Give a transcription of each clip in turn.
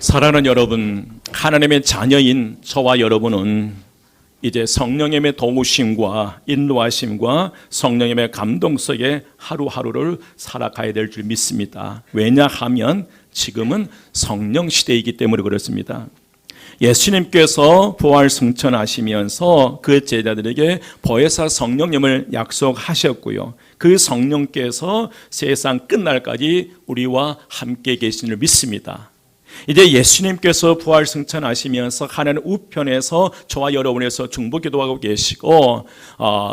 사랑하는 여러분, 하나님의 자녀인 저와 여러분은 이제 성령님의 도우심과 인도하심과 성령님의 감동 속에 하루하루를 살아가야 될 줄 믿습니다. 왜냐하면 지금은 성령 시대이기 때문에 그렇습니다. 예수님께서 부활 승천하시면서 그 제자들에게 보혜사 성령님을 약속하셨고요. 그 성령께서 세상 끝날까지 우리와 함께 계신 줄 믿습니다. 이제 예수님께서 부활 승천하시면서 하나님 우편에서 저와 여러분에서 중보 기도하고 계시고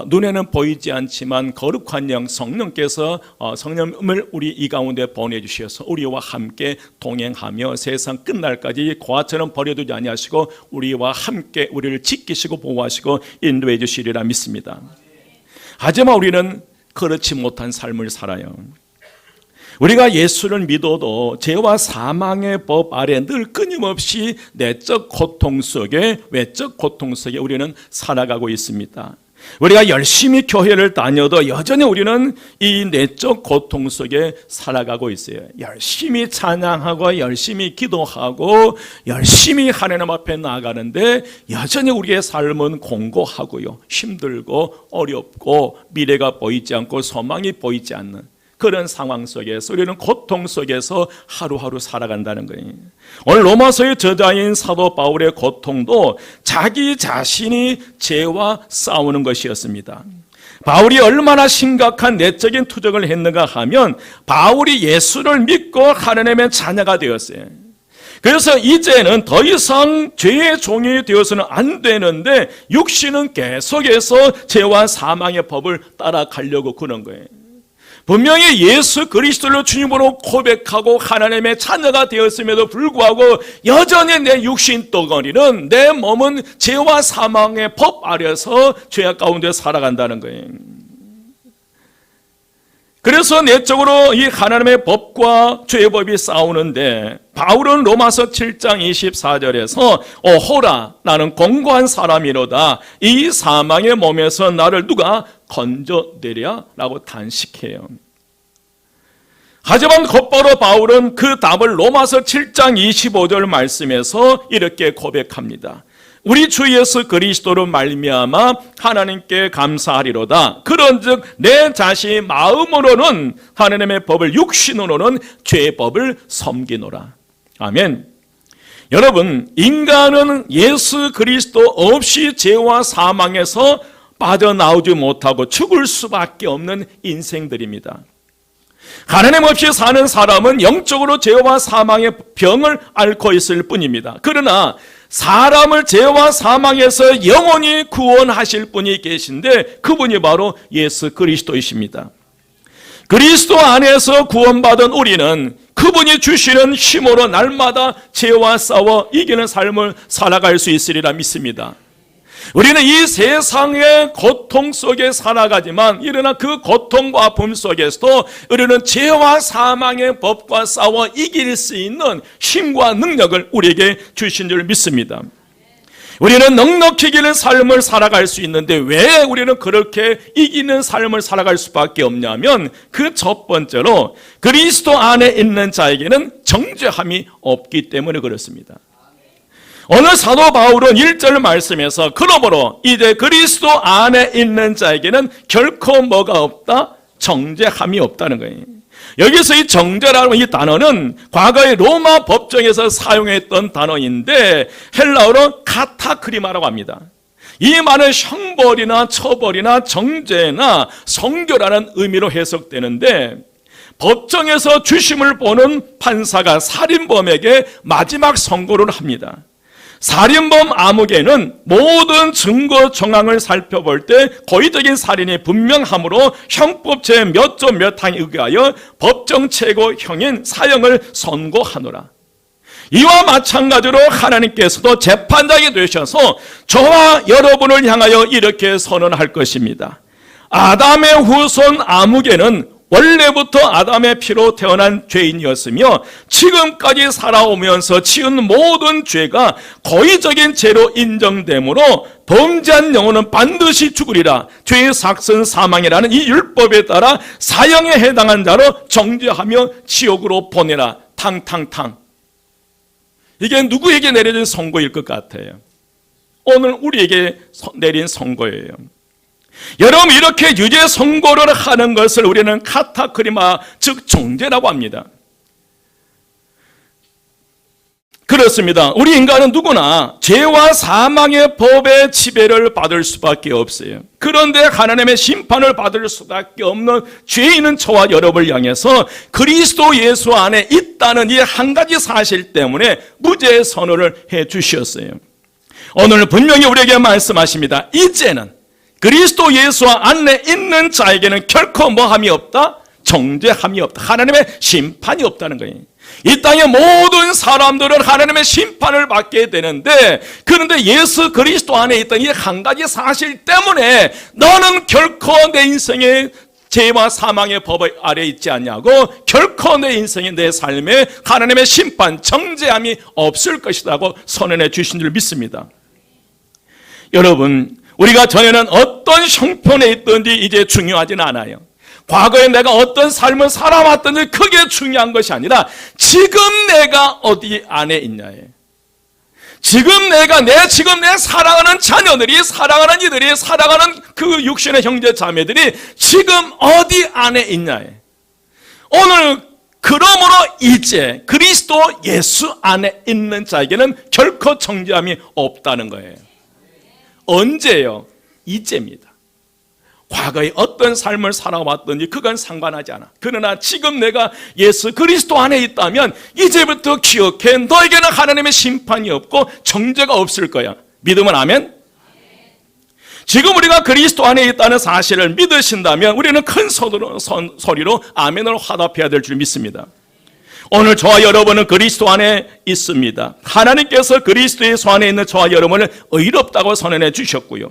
눈에는 보이지 않지만 거룩한 영 성령께서 성령을 우리 이 가운데 보내주셔서 우리와 함께 동행하며 세상 끝날까지 고아처럼 버려두지 아니하시고 우리와 함께 우리를 지키시고 보호하시고 인도해 주시리라 믿습니다. 하지만 우리는 그렇지 못한 삶을 살아요. 우리가 예수를 믿어도 죄와 사망의 법 아래 늘 끊임없이 내적 고통 속에 외적 고통 속에 우리는 살아가고 있습니다. 우리가 열심히 교회를 다녀도 여전히 우리는 이 내적 고통 속에 살아가고 있어요. 열심히 찬양하고 열심히 기도하고 열심히 하나님 앞에 나아가는데 여전히 우리의 삶은 공고하고요, 힘들고 어렵고 미래가 보이지 않고 소망이 보이지 않는 그런 상황 속에서 우리는 고통 속에서 하루하루 살아간다는 거예요. 오늘 로마서의 저자인 사도 바울의 고통도 자기 자신이 죄와 싸우는 것이었습니다. 바울이 얼마나 심각한 내적인 투정을 했는가 하면 바울이 예수를 믿고 하나님의 자녀가 되었어요. 그래서 이제는 더 이상 죄의 종이 되어서는 안 되는데 육신은 계속해서 죄와 사망의 법을 따라가려고 그런 거예요. 분명히 예수 그리스도를 주님으로 고백하고 하나님의 자녀가 되었음에도 불구하고 여전히 내 육신 덩어리는, 내 몸은 죄와 사망의 법 아래서 죄악 가운데 살아간다는 거예요. 그래서 내적으로 이 하나님의 법과 죄의 법이 싸우는데 바울은 로마서 7장 24절에서 오호라 나는 공고한 사람이로다 이 사망의 몸에서 나를 누가 건져내랴 라고 단식해요. 하지만 곧바로 바울은 그 답을 로마서 7장 25절 말씀에서 이렇게 고백합니다. 우리 주 예수 그리스도로 말미암아 하나님께 감사하리로다. 그런즉 내 자신이 마음으로는 하나님의 법을, 육신으로는 죄의 법을 섬기노라. 아멘. 여러분, 인간은 예수 그리스도 없이 죄와 사망에서 빠져나오지 못하고 죽을 수밖에 없는 인생들입니다. 하나님 없이 사는 사람은 영적으로 죄와 사망의 병을 앓고 있을 뿐입니다. 그러나 사람을 죄와 사망에서 영원히 구원하실 분이 계신데 그분이 바로 예수 그리스도이십니다. 그리스도 안에서 구원받은 우리는 그분이 주시는 힘으로 날마다 죄와 싸워 이기는 삶을 살아갈 수 있으리라 믿습니다. 우리는 이 세상의 고통 속에 살아가지만 이러나 그 고통과 아픔 속에서도 우리는 죄와 사망의 법과 싸워 이길 수 있는 힘과 능력을 우리에게 주신 줄 믿습니다. 우리는 넉넉히 이기는 삶을 살아갈 수 있는데 왜 우리는 그렇게 이기는 삶을 살아갈 수밖에 없냐면 그 첫 번째로 그리스도 안에 있는 자에게는 정죄함이 없기 때문에 그렇습니다. 오늘 사도 바울은 1절 말씀에서 그러므로 이제 그리스도 안에 있는 자에게는 결코 뭐가 없다? 정죄함이 없다는 거예요. 여기서 이 정죄라는 이 단어는 과거의 로마 법정에서 사용했던 단어인데 헬라어로 카타크리마라고 합니다. 이 말은 형벌이나 처벌이나 정죄나 성교라는 의미로 해석되는데 법정에서 주심을 보는 판사가 살인범에게 마지막 선고를 합니다. 살인범 아무개는 모든 증거 정황을 살펴볼 때 고의적인 살인이 분명하므로 형법 제 몇 조 몇 항에 의하여 법정 최고형인 사형을 선고하노라. 이와 마찬가지로 하나님께서도 재판장이 되셔서 저와 여러분을 향하여 이렇게 선언할 것입니다. 아담의 후손 아무개는 원래부터 아담의 피로 태어난 죄인이었으며 지금까지 살아오면서 지은 모든 죄가 고의적인 죄로 인정되므로 범죄한 영혼은 반드시 죽으리라. 죄의 삭슨 사망이라는 이 율법에 따라 사형에 해당한 자로 정죄하며 지옥으로 보내라. 탕탕탕. 이게 누구에게 내려진 선고일 것 같아요? 오늘 우리에게 내린 선고예요. 여러분, 이렇게 유죄 선고를 하는 것을 우리는 카타크리마, 즉 정죄라고 합니다. 그렇습니다. 우리 인간은 누구나 죄와 사망의 법의 지배를 받을 수밖에 없어요. 그런데 하나님의 심판을 받을 수밖에 없는 죄인은 저와 여러분을 향해서 그리스도 예수 안에 있다는 이 한 가지 사실 때문에 무죄 선언을 해 주셨어요. 오늘 분명히 우리에게 말씀하십니다. 이제는 그리스도 예수 안에 있는 자에게는 결코 뭐함이 없다? 정죄함이 없다. 하나님의 심판이 없다는 거예요. 이 땅의 모든 사람들은 하나님의 심판을 받게 되는데, 그런데 예수 그리스도 안에 있던 이 한 가지 사실 때문에 너는 결코 내 인생의 죄와 사망의 법 아래 있지 않냐고, 결코 내 인생의 내 삶에 하나님의 심판, 정죄함이 없을 것이라고 선언해 주신 줄 믿습니다. 여러분, 우리가 전에는 어떤 형편에 있든지 이제 중요하진 않아요. 과거에 내가 어떤 삶을 살아왔든지 그게 중요한 것이 아니라 지금 내가 어디 안에 있냐에, 지금 내 사랑하는 자녀들이, 사랑하는 이들이, 사랑하는 그 육신의 형제 자매들이 지금 어디 안에 있냐에, 오늘 그러므로 이제 그리스도 예수 안에 있는 자에게는 결코 정죄함이 없다는 거예요. 언제요? 이제입니다. 과거에 어떤 삶을 살아왔든지 그건 상관하지 않아. 그러나 지금 내가 예수 그리스도 안에 있다면 이제부터 기억해, 너에게는 하나님의 심판이 없고 정죄가 없을 거야. 믿으면 아멘? 지금 우리가 그리스도 안에 있다는 사실을 믿으신다면 우리는 큰 소리로 아멘을 화답해야 될 줄 믿습니다. 오늘 저와 여러분은 그리스도 안에 있습니다. 하나님께서 그리스도 예수 안에 있는 저와 여러분을 의롭다고 선언해 주셨고요,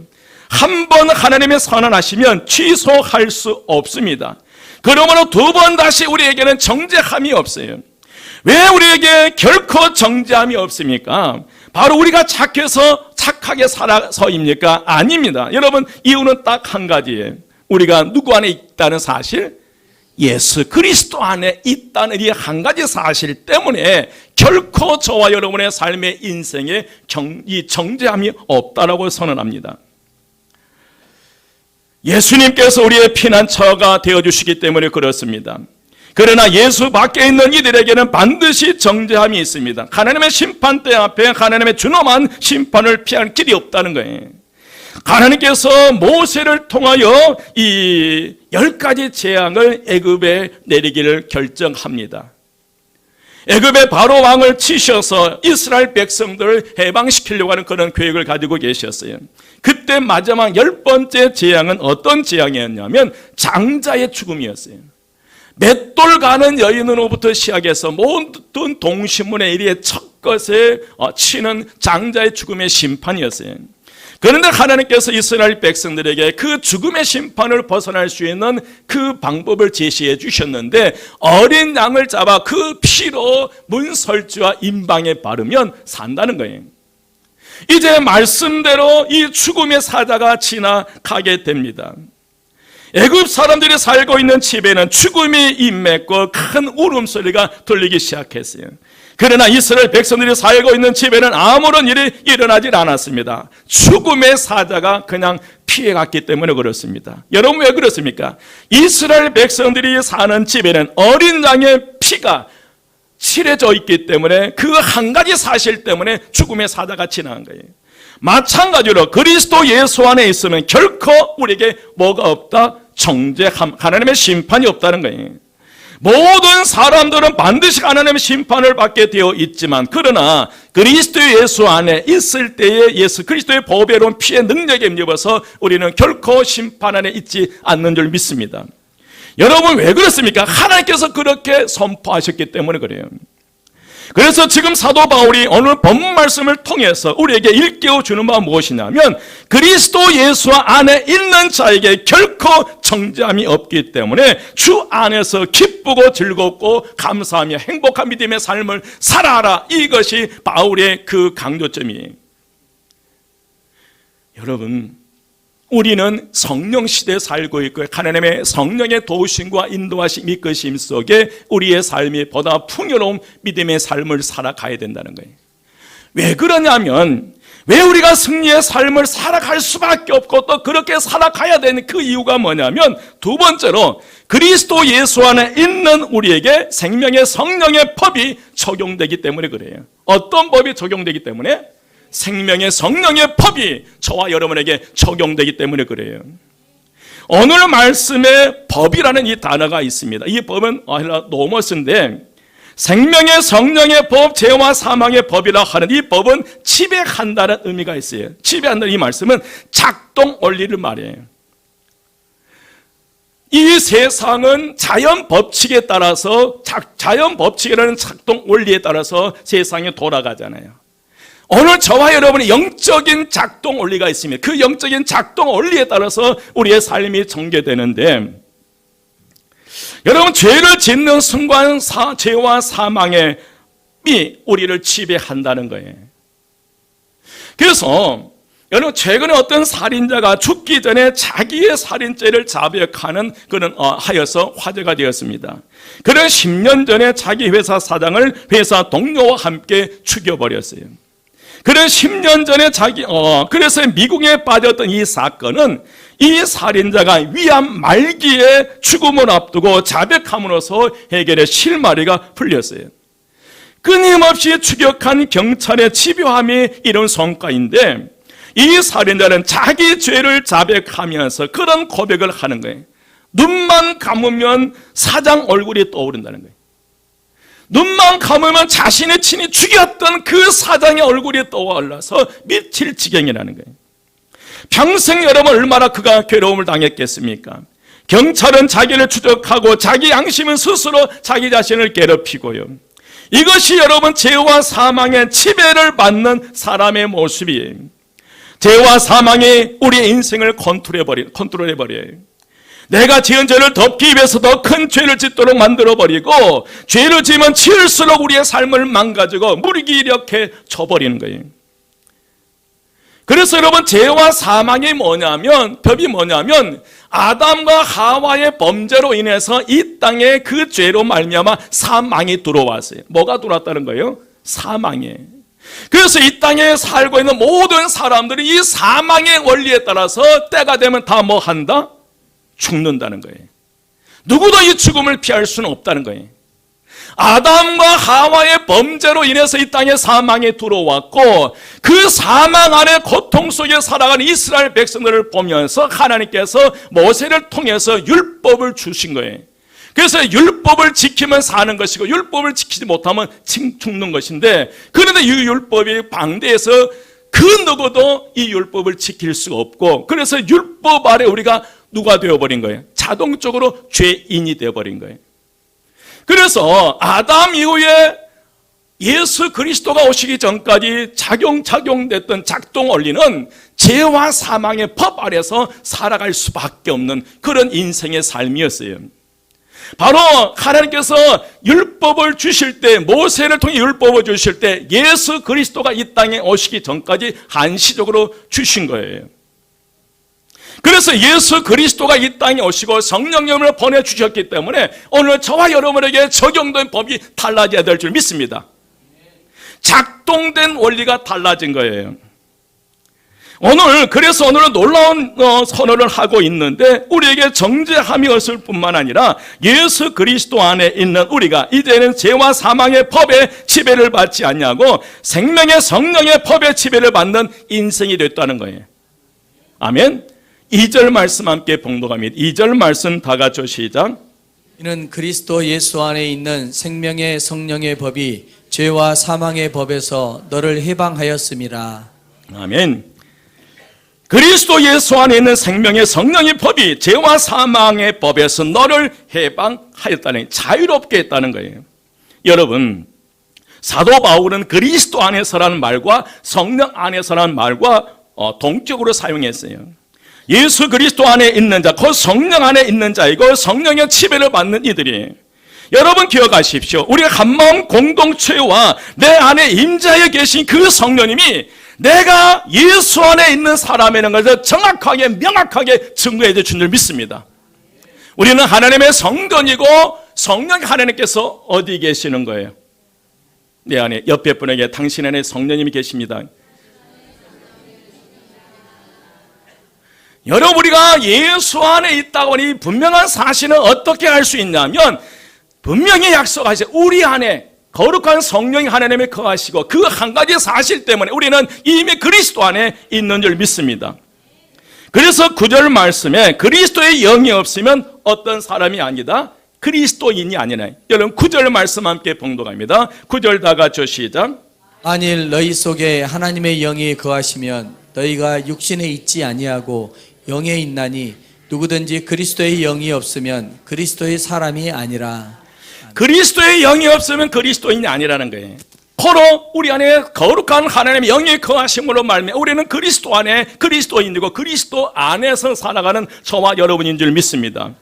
한 번 하나님의 선언하시면 취소할 수 없습니다. 그러므로 두 번 다시 우리에게는 정죄함이 없어요. 왜 우리에게 결코 정죄함이 없습니까? 바로 우리가 착하게 살아서입니까? 아닙니다. 여러분, 이유는 딱 한 가지예요. 우리가 누구 안에 있다는 사실, 예수 그리스도 안에 있다는 이 한 가지 사실 때문에 결코 저와 여러분의 삶의 인생에 이 정죄함이 없다라고 선언합니다. 예수님께서 우리의 피난처가 되어주시기 때문에 그렇습니다. 그러나 예수 밖에 있는 이들에게는 반드시 정죄함이 있습니다. 하나님의 심판대 앞에 하나님의 준엄한 심판을 피할 길이 없다는 거예요. 하나님께서 모세를 통하여 이 10가지 재앙을 애굽에 내리기를 결정합니다. 애굽의 바로 왕을 치셔서 이스라엘 백성들을 해방시키려고 하는 그런 계획을 가지고 계셨어요. 그때 마지막 10번째 재앙은 어떤 재앙이었냐면 장자의 죽음이었어요. 맷돌 가는 여인으로부터 시작해서 모든 동식물의 일에 첫 것에 치는 장자의 죽음의 심판이었어요. 그런데 하나님께서 이스라엘 백성들에게 그 죽음의 심판을 벗어날 수 있는 그 방법을 제시해 주셨는데, 어린 양을 잡아 그 피로 문설주와 임방에 바르면 산다는 거예요. 이제 말씀대로 이 죽음의 사자가 지나가게 됩니다. 애굽 사람들이 살고 있는 집에는 죽음이 임했고 큰 울음소리가 들리기 시작했어요. 그러나 이스라엘 백성들이 살고 있는 집에는 아무런 일이 일어나질 않았습니다. 죽음의 사자가 그냥 피해갔기 때문에 그렇습니다. 여러분, 왜 그렇습니까? 이스라엘 백성들이 사는 집에는 어린 양의 피가 칠해져 있기 때문에 그 한 가지 사실 때문에 죽음의 사자가 지나간 거예요. 마찬가지로 그리스도 예수 안에 있으면 결코 우리에게 뭐가 없다? 정죄함, 하나님의 심판이 없다는 거예요. 모든 사람들은 반드시 하나님의 심판을 받게 되어 있지만, 그러나 그리스도 예수 안에 있을 때에 예수 그리스도의 보배로운 피의 능력에 힘입어서 우리는 결코 심판 안에 있지 않는 줄 믿습니다. 여러분, 왜 그렇습니까? 하나님께서 그렇게 선포하셨기 때문에 그래요. 그래서 지금 사도 바울이 오늘 본문 말씀을 통해서 우리에게 일깨워 주는 바가 무엇이냐면, 그리스도 예수 안에 있는 자에게 결코 정죄함이 없기 때문에 주 안에서 기쁘고 즐겁고 감사하며 행복한 믿음의 삶을 살아라. 이것이 바울의 그 강조점이에요. 여러분, 우리는 성령 시대에 살고 있고 하나님의 성령의 도우심과 인도하심, 이끄심 속에 우리의 삶이 보다 풍요로운 믿음의 삶을 살아가야 된다는 거예요. 왜 그러냐면 왜 우리가 승리의 삶을 살아갈 수밖에 없고 또 그렇게 살아가야 되는 그 이유가 뭐냐면 두 번째로 그리스도 예수 안에 있는 우리에게 생명의 성령의 법이 적용되기 때문에 그래요. 어떤 법이 적용되기 때문에? 생명의 성령의 법이 저와 여러분에게 적용되기 때문에 그래요. 오늘 말씀에 법이라는 이 단어가 있습니다. 이 법은 노머스인데 생명의 성령의 법, 죄와 사망의 법이라 하는 이 법은 지배한다는 의미가 있어요. 지배한다는 이 말씀은 작동 원리를 말해요. 이 세상은 자연 법칙에 따라서 자연 법칙이라는 작동 원리에 따라서 세상이 돌아가잖아요. 오늘 저와 여러분의 영적인 작동 원리가 있습니다. 그 영적인 작동 원리에 따라서 우리의 삶이 전개되는데 여러분 죄를 짓는 순간 죄와 사망의 이 우리를 지배한다는 거예요. 그래서 여러분 최근에 어떤 살인자가 죽기 전에 자기의 살인죄를 자백하는 그런 하여서 화제가 되었습니다. 그는 10년 전에 자기 회사 사장을 회사 동료와 함께 죽여버렸어요. 그는 10년 전에 그래서 미국에 빠졌던 이 사건은 이 살인자가 위암 말기에 죽음을 앞두고 자백함으로써 해결의 실마리가 풀렸어요. 끊임없이 추격한 경찰의 집요함이 이런 성과인데 이 살인자는 자기 죄를 자백하면서 그런 고백을 하는 거예요. 눈만 감으면 사장 얼굴이 떠오른다는 거예요. 눈만 감으면 자신의 친히 죽였던 그 사장의 얼굴이 떠올라서 미칠 지경이라는 거예요. 평생 여러분 얼마나 그가 괴로움을 당했겠습니까? 경찰은 자기를 추적하고 자기 양심은 스스로 자기 자신을 괴롭히고요. 이것이 여러분 죄와 사망의 지배를 받는 사람의 모습이에요. 죄와 사망이 우리의 인생을 컨트롤해버려요. 내가 지은 죄를 덮기 위해서 더 큰 죄를 짓도록 만들어버리고 죄를 지으면 지을수록 우리의 삶을 망가지고 무기력해 져버리는 거예요. 그래서 여러분 죄와 사망이 법이 뭐냐면 아담과 하와의 범죄로 인해서 이 땅에 그 죄로 말미암아 사망이 들어왔어요. 뭐가 들어왔다는 거예요? 사망이. 그래서 이 땅에 살고 있는 모든 사람들이 이 사망의 원리에 따라서 때가 되면 다 뭐 한다? 죽는다는 거예요. 누구도 이 죽음을 피할 수는 없다는 거예요. 아담과 하와의 범죄로 인해서 이 땅에 사망이 들어왔고 그 사망 안에 고통 속에 살아가는 이스라엘 백성들을 보면서 하나님께서 모세를 통해서 율법을 주신 거예요. 그래서 율법을 지키면 사는 것이고 율법을 지키지 못하면 죽는 것인데 그런데 이 율법이 방대해서 그 누구도 이 율법을 지킬 수가 없고 그래서 율법 아래 우리가 누가 되어버린 거예요? 자동적으로 죄인이 되어버린 거예요. 그래서 아담 이후에 예수 그리스도가 오시기 전까지 작용됐던 작동 원리는 죄와 사망의 법 아래서 살아갈 수밖에 없는 그런 인생의 삶이었어요. 바로 하나님께서 율법을 주실 때 모세를 통해 율법을 주실 때 예수 그리스도가 이 땅에 오시기 전까지 한시적으로 주신 거예요. 그래서 예수 그리스도가 이 땅에 오시고 성령님을 보내주셨기 때문에 오늘 저와 여러분에게 적용된 법이 달라져야 될 줄 믿습니다. 작동된 원리가 달라진 거예요. 그래서 오늘은 놀라운 선언을 하고 있는데 우리에게 정죄함이 없을 뿐만 아니라 예수 그리스도 안에 있는 우리가 이제는 죄와 사망의 법의 지배를 받지 않냐고 생명의 성령의 법의 지배를 받는 인생이 됐다는 거예요. 아멘. 2절 말씀 함께 봉독합니다. 2절 말씀 다 같이 시작. 이는 그리스도 예수 안에 있는 생명의 성령의 법이 죄와 사망의 법에서 너를 해방하였음이라. 아멘. 그리스도 예수 안에 있는 생명의 성령의 법이 죄와 사망의 법에서 너를 해방하였다는, 자유롭게 했다는 거예요. 여러분, 사도 바울은 그리스도 안에서라는 말과 성령 안에서라는 말과 동격으로 사용했어요. 예수 그리스도 안에 있는 자, 그 성령 안에 있는 자이고 성령의 지배를 받는 이들이, 여러분 기억하십시오. 우리 한마음 공동체와 내 안에 임자에 계신 그 성령님이 내가 예수 안에 있는 사람이라는 것을 정확하게 명확하게 증거해 주신 줄 믿습니다. 우리는 하나님의 성전이고 성령 하나님께서 어디 계시는 거예요? 내 안에, 옆에 분에게 당신 안에 성령님이 계십니다. 여러분, 우리가 예수 안에 있다고 하니 분명한 사실은 어떻게 알 수 있냐면, 분명히 약속하세요. 우리 안에 거룩한 성령이 하나님에 거하시고 그 한 가지 사실 때문에 우리는 이미 그리스도 안에 있는 줄 믿습니다. 그래서 9절 말씀에 그리스도의 영이 없으면 어떤 사람이 아니다, 그리스도인이 아니라. 여러분 9절 말씀 함께 봉독합니다. 9절 다 같이 시작. 만일 너희 속에 하나님의 영이 거하시면 너희가 육신에 있지 아니하고 영에 있나니 누구든지 그리스도의 영이 없으면 그리스도의 사람이 아니라. 그리스도의 영이 없으면 그리스도인이 아니라는 거예요. 바로 우리 안에 거룩한 하나님의 영이 거하심으로 말미암아 우리는 그리스도 안에 그리스도인이고 그리스도 안에서 살아가는 저와 여러분인 줄 믿습니다.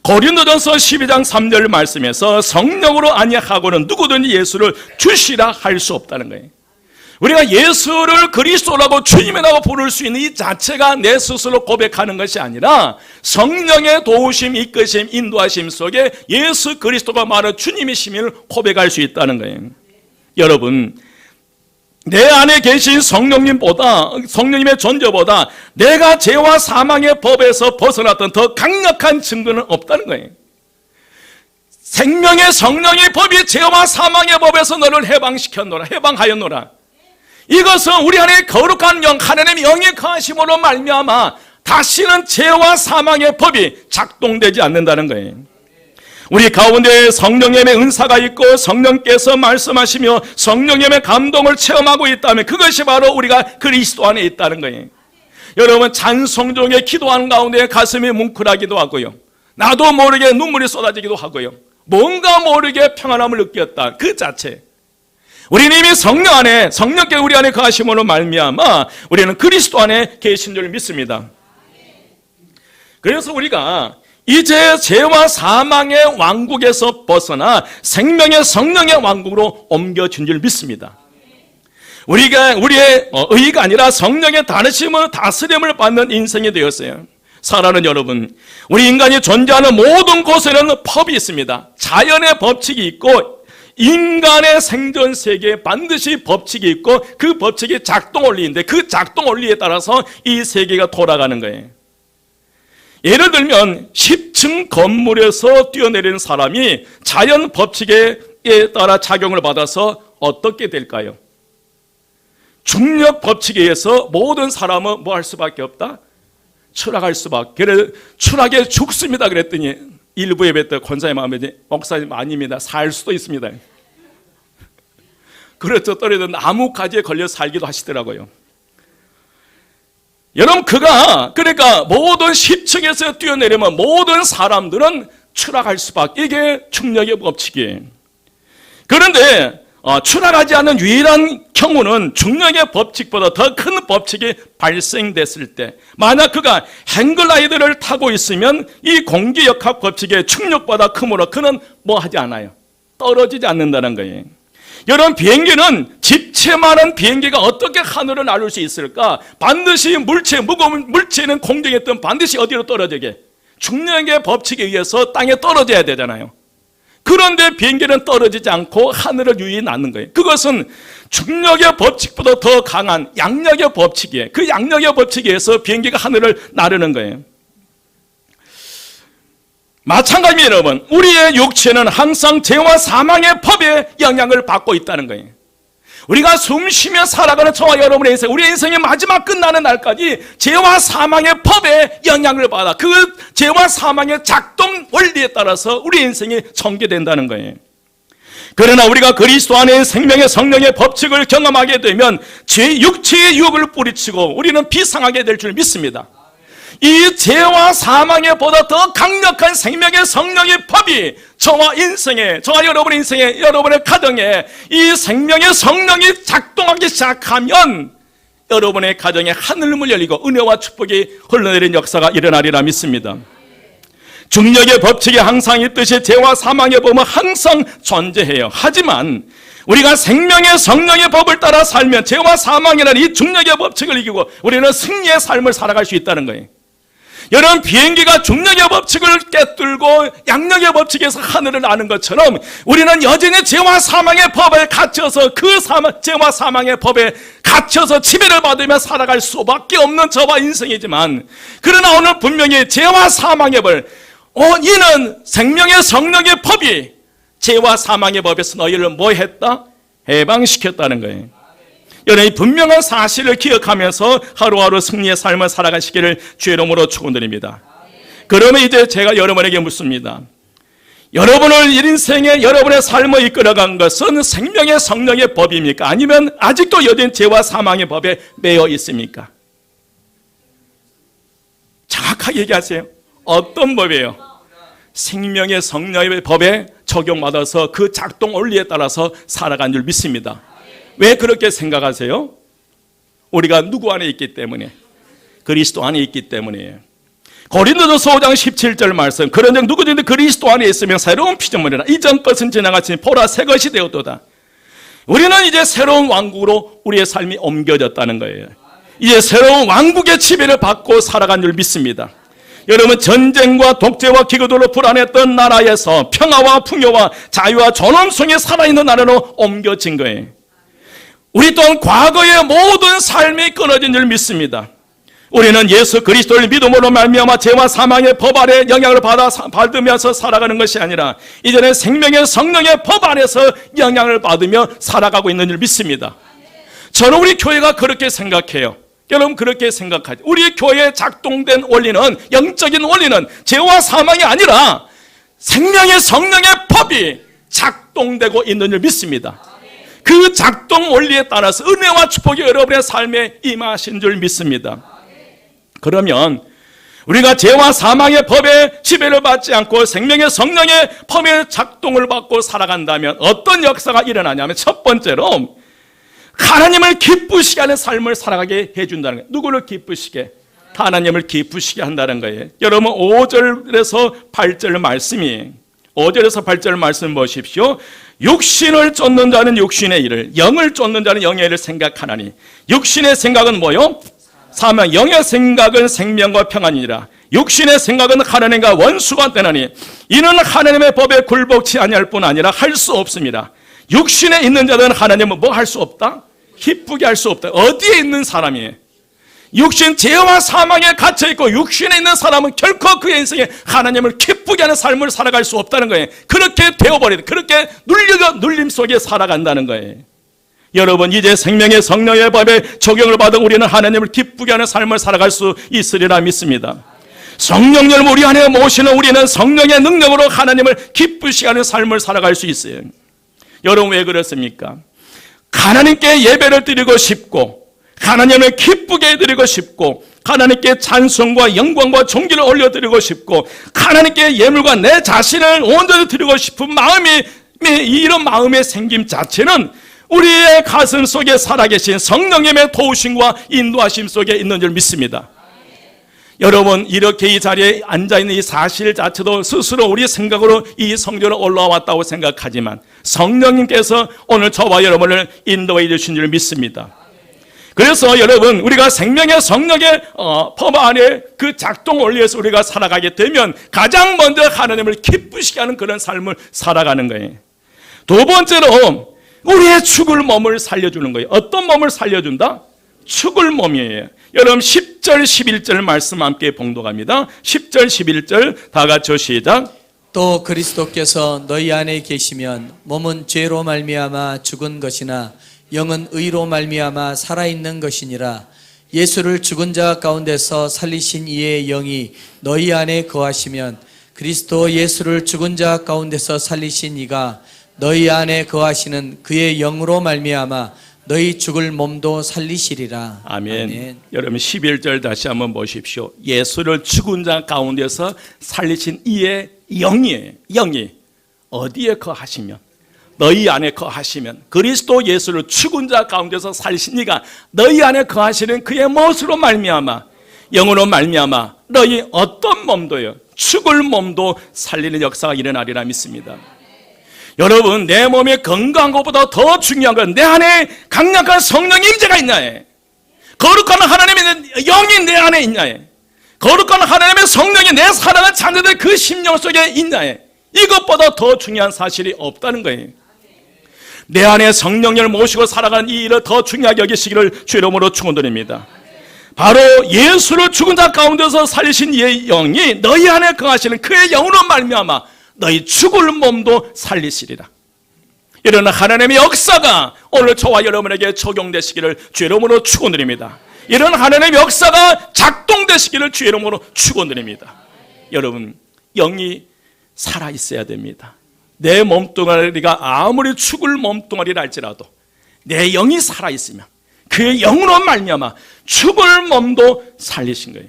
고린도전서 12장 3절 말씀에서 성령으로 아니하고는 누구든지 예수를 주시라 할 수 없다는 거예요. 우리가 예수를 그리스도라고 주님이라고 부를 수 있는 이 자체가 내 스스로 고백하는 것이 아니라 성령의 도우심, 이끄심, 인도하심 속에 예수 그리스도가 말하는 주님이심을 고백할 수 있다는 거예요. 여러분, 내 안에 계신 성령님의 존재보다 내가 죄와 사망의 법에서 벗어났던 더 강력한 증거는 없다는 거예요. 생명의 성령의 법이 죄와 사망의 법에서 너를 해방하였노라. 이것은 우리 안에 거룩한 영, 하나님의 영의 거하심으로 말미암아 다시는 죄와 사망의 법이 작동되지 않는다는 거예요. 우리 가운데 성령님의 은사가 있고 성령께서 말씀하시며 성령님의 감동을 체험하고 있다면 그것이 바로 우리가 그리스도 안에 있다는 거예요. 여러분, 찬송 중에 기도하는 가운데 가슴이 뭉클하기도 하고요, 나도 모르게 눈물이 쏟아지기도 하고요, 뭔가 모르게 평안함을 느꼈다, 그 자체. 우리는 이미 성령 안에, 성령께 우리 안에 거하심으로 말미암아 우리는 그리스도 안에 계신 줄 믿습니다. 그래서 우리가 이제 죄와 사망의 왕국에서 벗어나 생명의 성령의 왕국으로 옮겨진 줄 믿습니다. 우리의 의의가 아니라 성령의 다스림을 받는 인생이 되었어요. 사랑하는 여러분, 우리 인간이 존재하는 모든 곳에는 법이 있습니다. 자연의 법칙이 있고 인간의 생존 세계에 반드시 법칙이 있고 그 법칙이 작동 원리인데 그 작동 원리에 따라서 이 세계가 돌아가는 거예요. 예를 들면 10층 건물에서 뛰어내리는 사람이 자연 법칙에 따라 작용을 받아서 어떻게 될까요? 중력 법칙에 의해서 모든 사람은 뭐 할 수밖에 없다? 추락할 수밖에. 추락에 죽습니다 그랬더니 일부 예배 때 권사님 마음에 목사님 아닙니다, 살 수도 있습니다. 그렇죠. 떨어져 나무가지에 걸려 살기도 하시더라고요. 여러분, 그러니까 모든 10층에서 뛰어내리면 모든 사람들은 추락할 수밖에. 이게 중력의 법칙이에요. 그런데 추락하지 않는 유일한 경우는 중력의 법칙보다 더 큰 법칙이 발생됐을 때, 만약 그가 행글라이더를 타고 있으면 이 공기역학 법칙의 충력보다 크므로 그는 뭐 하지 않아요, 떨어지지 않는다는 거예요. 여러분, 비행기는 집체만한 비행기가 어떻게 하늘을 나를 수 있을까? 반드시 무거운 물체는 공중에 있던 반드시 어디로 떨어지게? 중력의 법칙에 의해서 땅에 떨어져야 되잖아요. 그런데 비행기는 떨어지지 않고 하늘을 유유히 나는 거예요. 그것은 중력의 법칙보다 더 강한 양력의 법칙이에요. 그 양력의 법칙에 의해서 비행기가 하늘을 나르는 거예요. 마찬가지입니다. 여러분, 우리의 육체는 항상 죄와 사망의 법에 영향을 받고 있다는 거예요. 우리가 숨쉬며 살아가는 저와 여러분의 인생, 우리의 인생의 마지막 끝나는 날까지 죄와 사망의 법에 영향을 받아 그 죄와 사망의 작동 원리에 따라서 우리 인생이 전개된다는 거예요. 그러나 우리가 그리스도 안에 생명의 성령의 법칙을 경험하게 되면 죄 육체의 유혹을 뿌리치고 우리는 비상하게 될 줄 믿습니다. 이 죄와 사망에 보다 더 강력한 생명의 성령의 법이 저와 여러분의 인생에, 여러분의 가정에 이 생명의 성령이 작동하기 시작하면 여러분의 가정에 하늘문이 열리고 은혜와 축복이 흘러내리는 역사가 일어나리라 믿습니다. 중력의 법칙이 항상 있듯이 죄와 사망의 법은 항상 존재해요. 하지만 우리가 생명의 성령의 법을 따라 살면 죄와 사망이라는 이 중력의 법칙을 이기고 우리는 승리의 삶을 살아갈 수 있다는 거예요. 여러분, 비행기가 중력의 법칙을 깨뚫고 양력의 법칙에서 하늘을 나는 것처럼 우리는 여전히 죄와 사망의 법에 갇혀서 죄와 사망의 법에 갇혀서 지배를 받으며 살아갈 수밖에 없는 저와 인생이지만, 그러나 오늘 분명히 죄와 사망의 법, 이는 생명의 성령의 법이 죄와 사망의 법에서 너희를 뭐 했다? 해방시켰다는 거예요. 여러분이 분명한 사실을 기억하면서 하루하루 승리의 삶을 살아가시기를 주의 이름으로 축원드립니다. 그러면 이제 제가 여러분에게 묻습니다. 여러분을 인생에 여러분의 삶을 이끌어간 것은 생명의 성령의 법입니까? 아니면 아직도 여전히 죄와 사망의 법에 매여 있습니까? 정확하게 얘기하세요. 어떤 법이에요? 생명의 성령의 법에 적용받아서 그 작동 원리에 따라서 살아간 줄 믿습니다. 왜 그렇게 생각하세요? 우리가 누구 안에 있기 때문에, 그리스도 안에 있기 때문이에요. 고린도전서 5장 17절 말씀, 그런즉 누구든지 그리스도 안에 있으면 새로운 피조물이라. 이전 것은 지나갔으니 보라 새 것이 되었도다. 우리는 이제 새로운 왕국으로 우리의 삶이 옮겨졌다는 거예요. 이제 새로운 왕국의 지배를 받고 살아간 줄 믿습니다. 여러분, 전쟁과 독재와 기근으로 불안했던 나라에서 평화와 풍요와 자유와 존엄성이 살아있는 나라로 옮겨진 거예요. 우리 또한 과거의 모든 삶이 끊어진 줄 믿습니다. 우리는 예수 그리스도를 믿음으로 말미암아 죄와 사망의 법 아래 영향을 받으면서 살아가는 것이 아니라 이제는 생명의 성령의 법 안에서 영향을 받으며 살아가고 있는 줄 믿습니다. 저는 우리 교회가 그렇게 생각해요. 여러분, 그렇게 생각하죠. 우리 교회에 작동된 원리는, 영적인 원리는 죄와 사망이 아니라 생명의 성령의 법이 작동되고 있는 줄 믿습니다. 그 작동 원리에 따라서 은혜와 축복이 여러분의 삶에 임하신 줄 믿습니다. 그러면 우리가 죄와 사망의 법에 지배를 받지 않고 생명의 성령의 법의 작동을 받고 살아간다면 어떤 역사가 일어나냐면, 첫 번째로 하나님을 기쁘시게 하는 삶을 살아가게 해준다는 거예요. 누구를 기쁘시게? 하나님을 기쁘시게 한다는 거예요. 여러분, 5절에서 8절 말씀이, 5절에서 8절 말씀 보십시오. 육신을 쫓는 자는 육신의 일을, 영을 쫓는 자는 영의 일을 생각하나니. 육신의 생각은 뭐요? 사망. 영의 생각은 생명과 평안이니라. 육신의 생각은 하나님과 원수가 되나니 이는 하나님의 법에 굴복치 아니할 뿐 아니라 할 수 없습니다. 육신에 있는 자들은 하나님은 뭐 할 수 없다? 기쁘게 할 수 없다. 어디에 있는 사람이에요? 육신, 죄와 사망에 갇혀있고 육신에 있는 사람은 결코 그의 인생에 하나님을 기쁘게 하는 삶을 살아갈 수 없다는 거예요. 그렇게 되어버리다. 그렇게 눌림 속에 살아간다는 거예요. 여러분, 이제 생명의 성령의 법에 적용을 받은 우리는 하나님을 기쁘게 하는 삶을 살아갈 수 있으리라 믿습니다. 성령님을 우리 안에 모시는 우리는 성령의 능력으로 하나님을 기쁘시게 하는 삶을 살아갈 수 있어요. 여러분, 왜 그렇습니까? 하나님께 예배를 드리고 싶고, 하나님을 기쁘게 드리고 싶고, 하나님께 찬송과 영광과 존귀를 올려드리고 싶고, 하나님께 예물과 내 자신을 온전히 드리고 싶은 마음이, 이런 마음의 생김 자체는 우리의 가슴 속에 살아계신 성령님의 도우심과 인도하심 속에 있는 줄 믿습니다. 여러분, 이렇게 이 자리에 앉아있는 이 사실 자체도 스스로 우리 생각으로 이 성전에 올라왔다고 생각하지만 성령님께서 오늘 저와 여러분을 인도해 주신 줄 믿습니다. 그래서 여러분, 우리가 생명의 성령의 법 안에 그 작동 원리에서 우리가 살아가게 되면 가장 먼저 하나님을 기쁘시게 하는 그런 삶을 살아가는 거예요. 두 번째로 우리의 죽을 몸을 살려주는 거예요. 어떤 몸을 살려준다? 죽을 몸이에요. 여러분, 10절 11절 말씀 함께 봉독합니다. 10절 11절 다 같이 시작. 또 그리스도께서 너희 안에 계시면 몸은 죄로 말미암아 죽은 것이나 영은 의로 말미암아 살아있는 것이니라. 예수를 죽은 자 가운데서 살리신 이의 영이 너희 안에 거하시면 그리스도 예수를 죽은 자 가운데서 살리신 이가 너희 안에 거하시는 그의 영으로 말미암아 너희 죽을 몸도 살리시리라. 아멘. 아멘. 여러분, 11절 다시 한번 보십시오. 예수를 죽은 자 가운데서 살리신 이의 영이 어디에 거하시면, 너희 안에 거하시면, 그리스도 예수를 죽은 자 가운데서 살리신 이가 너희 안에 거하시는 그의 무엇으로 말미암아, 영으로 말미암아 너희 어떤 몸도요, 죽을 몸도 살리는 역사가 일어나리라 믿습니다. 여러분, 내 몸이 건강한 것보다 더 중요한 건 내 안에 강력한 성령의 임재가 있냐에, 거룩한 하나님의 영이 내 안에 있냐에, 거룩한 하나님의 성령이 내 사랑하는 자녀들 그 심령 속에 있나에 이것보다 더 중요한 사실이 없다는 거예요. 내 안에 성령을 모시고 살아가는 이 일을 더 중요하게 여기시기를 주 이름으로 축원드립니다. 바로 예수를 죽은 자 가운데서 살리신 이의 영이 너희 안에 거하시는 그의 영으로 말미암아 너희 죽을 몸도 살리시리라. 이런 하나님의 역사가 오늘 저와 여러분에게 적용되시기를 주 이름으로 축원드립니다. 이런 하나님의 역사가 작동되시기를 주 이름으로 축원드립니다. 여러분, 영이 살아있어야 됩니다. 내 몸뚱아리가 아무리 죽을 몸뚱아리라 할지라도 내 영이 살아있으면 그 영으로 말미암아 죽을 몸도 살리신 거예요.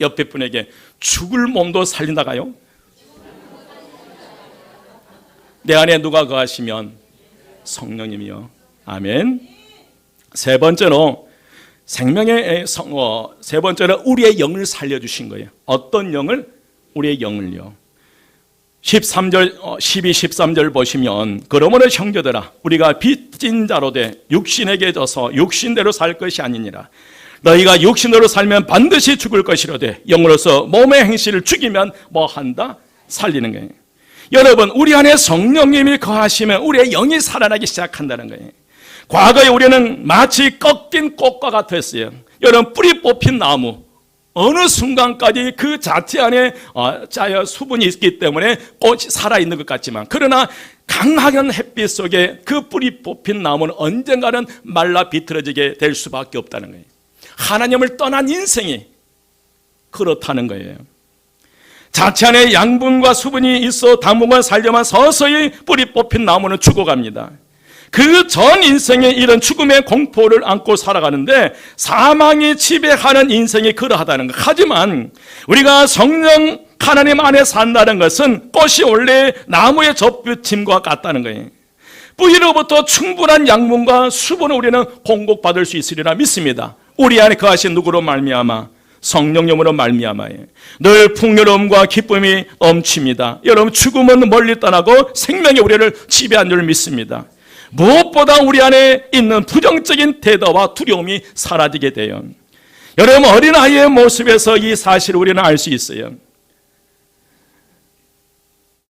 옆에 분에게 죽을 몸도 살린다가요? 내 안에 누가 거하시면 성령님이요. 아멘. 세 번째로 생명의 세 번째로 우리의 영을 살려주신 거예요. 어떤 영을? 우리의 영을요. 13절, 12, 13절 보시면 그러므로 형제들아 우리가 빚진 자로 돼 육신에게 져서 육신대로 살 것이 아니니라. 너희가 육신으로 살면 반드시 죽을 것이로되 영으로서 몸의 행실을 죽이면 뭐한다? 살리는 거예요. 여러분, 우리 안에 성령님이 거하시면 우리의 영이 살아나기 시작한다는 거예요. 과거에 우리는 마치 꺾인 꽃과 같았어요. 여러분, 뿌리 뽑힌 나무, 어느 순간까지 그 자체 안에 수분이 있기 때문에 꽃이 살아있는 것 같지만, 그러나 강하게 햇빛 속에 그 뿌리 뽑힌 나무는 언젠가는 말라 비틀어지게 될 수밖에 없다는 거예요. 하나님을 떠난 인생이 그렇다는 거예요. 자체 안에 양분과 수분이 있어 당분간 살려만 서서히 뿌리 뽑힌 나무는 죽어갑니다. 그 전 인생에 이런 죽음의 공포를 안고 살아가는데 사망이 지배하는 인생이 그러하다는 것. 하지만 우리가 성령 하나님 안에 산다는 것은 꽃이 원래 나무에 접붙임과 같다는 거예요. 뿌리로부터 충분한 양분과 수분을 우리는 공급받을 수 있으리라 믿습니다. 우리 안에 거하신 누구로 말미암아? 성령님으로 말미암아요. 늘 풍요로움과 기쁨이 넘칩니다. 여러분, 죽음은 멀리 떠나고 생명이 우리를 지배한 줄 믿습니다. 무엇보다 우리 안에 있는 부정적인 태도와 두려움이 사라지게 돼요. 여러분, 어린아이의 모습에서 이 사실을 우리는 알 수 있어요.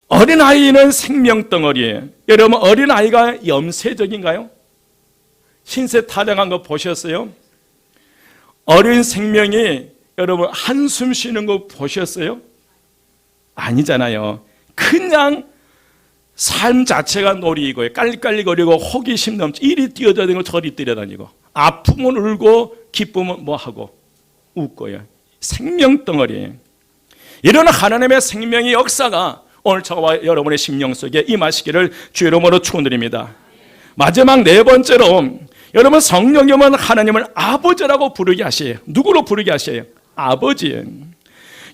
어린아이는 생명덩어리예요. 여러분, 어린아이가 염세적인가요? 신세 타령한 거 보셨어요? 어린 생명이 여러분 한숨 쉬는 거 보셨어요? 아니잖아요. 그냥 삶 자체가 놀이고요. 깔깔거리고 호기심 넘치 이리 뛰어다니고 저리 뛰어다니고 아프면 울고 기쁘면 뭐하고 웃고요. 생명덩어리예요. 이런 하나님의 생명의 역사가 오늘 저와 여러분의 심령 속에 임하시기를 주 이름으로 축원드립니다. 마지막 네 번째로 여러분, 성령님은 하나님을 아버지라고 부르게 하셔요. 누구로 부르게 하셔요? 아버지예요.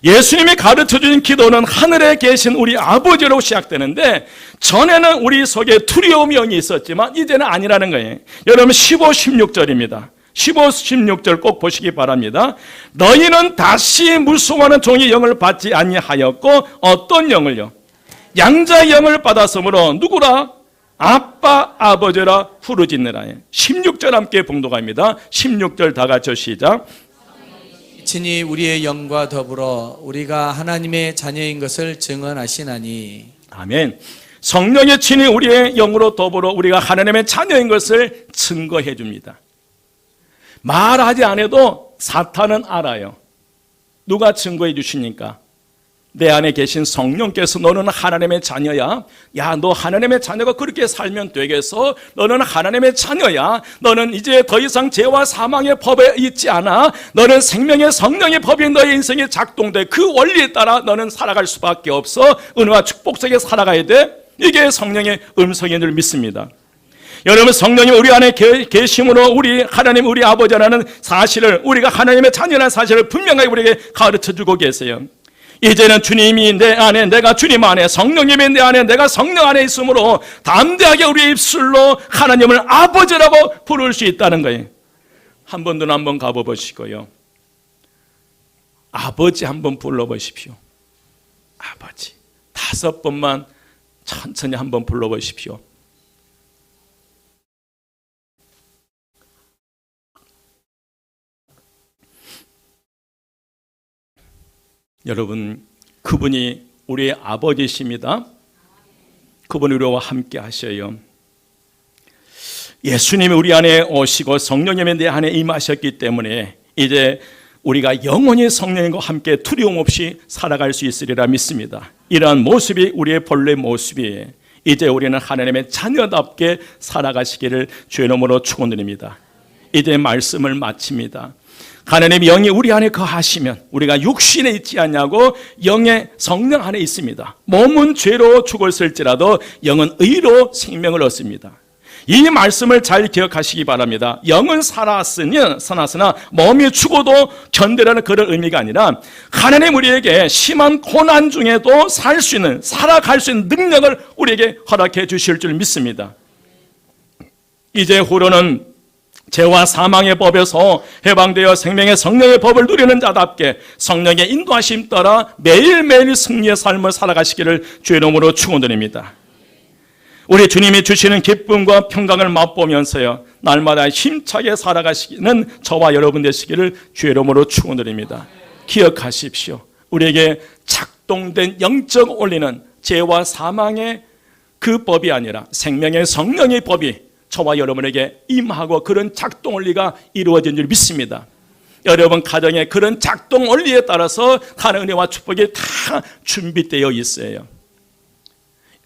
예수님이 가르쳐주신 기도는 하늘에 계신 우리 아버지로 시작되는데 전에는 우리 속에 두려움이 영이 있었지만 이제는 아니라는 거예요. 여러분, 15, 16절입니다. 15, 16절 꼭 보시기 바랍니다. 너희는 다시 무수하는 종의 영을 받지 아니하였고 어떤 영을요? 양자의 영을 받았으므로 누구라? 아빠 아버지라 부르짖느라. 16절 함께 봉독합니다. 16절 다 같이 시작. 친히 우리의 영과 더불어 우리가 하나님의 자녀인 것을 증언하시나니. 아멘. 성령의 친히 우리의 영으로 더불어 우리가 하나님의 자녀인 것을 증거해 줍니다. 말하지 않아도 사탄은 알아요. 누가 증거해 주시니까? 내 안에 계신 성령께서 너는 하나님의 자녀야. 야, 너 하나님의 자녀가 그렇게 살면 되겠어? 너는 하나님의 자녀야. 너는 이제 더 이상 죄와 사망의 법에 있지 않아. 너는 생명의 성령의 법이 너의 인생에 작동돼. 그 원리에 따라 너는 살아갈 수밖에 없어. 은혜와 축복 속에 살아가야 돼. 이게 성령의 음성인 줄 믿습니다. 여러분, 성령이 우리 안에 계심으로 우리 하나님 우리 아버지라는 사실을, 우리가 하나님의 자녀라는 사실을 분명하게 우리에게 가르쳐주고 계세요. 이제는 주님이 내 안에, 내가 주님 안에, 성령님이 내 안에, 내가 성령 안에 있으므로 담대하게 우리 입술로 하나님을 아버지라고 부를 수 있다는 거예요. 한 번 눈 한번 감아보시고요. 아버지 한번 불러보십시오. 아버지. 5번만 천천히 한번 불러보십시오. 여러분, 그분이 우리의 아버지십니다. 그분이 우리와 함께 하셔요. 예수님이 우리 안에 오시고 성령님이 내 안에 임하셨기 때문에 이제 우리가 영원히 성령님과 함께 두려움 없이 살아갈 수 있으리라 믿습니다. 이러한 모습이 우리의 본래 모습이에요. 이제 우리는 하나님의 자녀답게 살아가시기를 주의 이름으로 축원드립니다. 이제 말씀을 마칩니다. 하나님의 영이 우리 안에 거하시면 우리가 육신에 있지 않냐고 영의 성령 안에 있습니다. 몸은 죄로 죽었을지라도 영은 의로 생명을 얻습니다. 이 말씀을 잘 기억하시기 바랍니다. 영은 살았으나 몸이 죽어도 견디라는 그런 의미가 아니라 하나님 우리에게 심한 고난 중에도 살아갈 수 있는 능력을 우리에게 허락해 주실 줄 믿습니다. 이제 후로는 죄와 사망의 법에서 해방되어 생명의 성령의 법을 누리는 자답게 성령의 인도하심 따라 매일매일 승리의 삶을 살아가시기를 주의 이름으로 축원드립니다. 우리 주님이 주시는 기쁨과 평강을 맛보면서요, 날마다 힘차게 살아가시는 저와 여러분 되시기를 주의 이름으로 축원드립니다. 기억하십시오. 우리에게 작동된 영적 원리는 죄와 사망의 그 법이 아니라 생명의 성령의 법이 저와 여러분에게 임하고 그런 작동 원리가 이루어진 줄 믿습니다. 여러분 가정에 그런 작동 원리에 따라서 하나님의 은혜와 축복이 다 준비되어 있어요.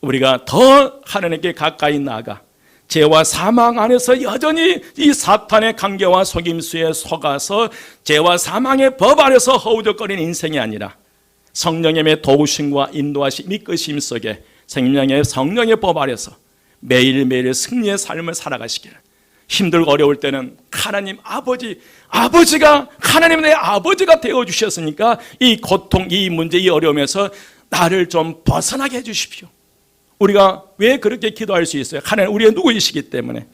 우리가 더 하나님께 가까이 나아가 죄와 사망 안에서 여전히 이 사탄의 관계와 속임수에 속아서 죄와 사망의 법 아래서 허우적거리는 인생이 아니라 성령님의 도우심과 인도하심 이끄심 속에 생명의 성령의 법 아래서 매일매일 승리의 삶을 살아가시기를, 힘들고 어려울 때는 하나님 아버지가 하나님 내 아버지가 되어주셨으니까 이 고통, 이 문제, 이 어려움에서 나를 좀 벗어나게 해주십시오. 우리가 왜 그렇게 기도할 수 있어요? 하나님 우리의 누구이시기 때문에,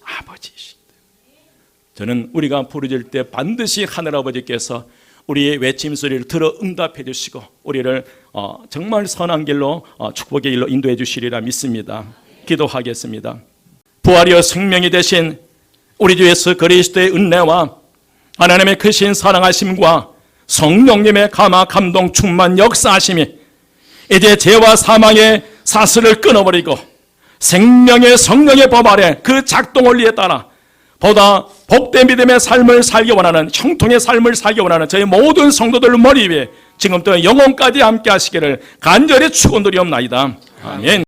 아버지이시기 때문에. 저는 우리가 부르짖을 때 반드시 하늘아버지께서 우리의 외침소리를 들어 응답해 주시고 우리를 정말 선한 길로 축복의 길로 인도해 주시리라 믿습니다. 기도하겠습니다. 부활이여 생명이 되신 우리 주 예수 그리스도의 은혜와 하나님의 크신 사랑하심과 성령님의 감화 감동 충만 역사하심이 이제 죄와 사망의 사슬을 끊어버리고 생명의 성령의 법 아래 그 작동 원리에 따라 보다 복된 믿음의 삶을 살기 원하는, 형통의 삶을 살기 원하는 저희 모든 성도들 머리 위에 지금부터 영원까지 함께 하시기를 간절히 축원드리옵나이다. 아멘.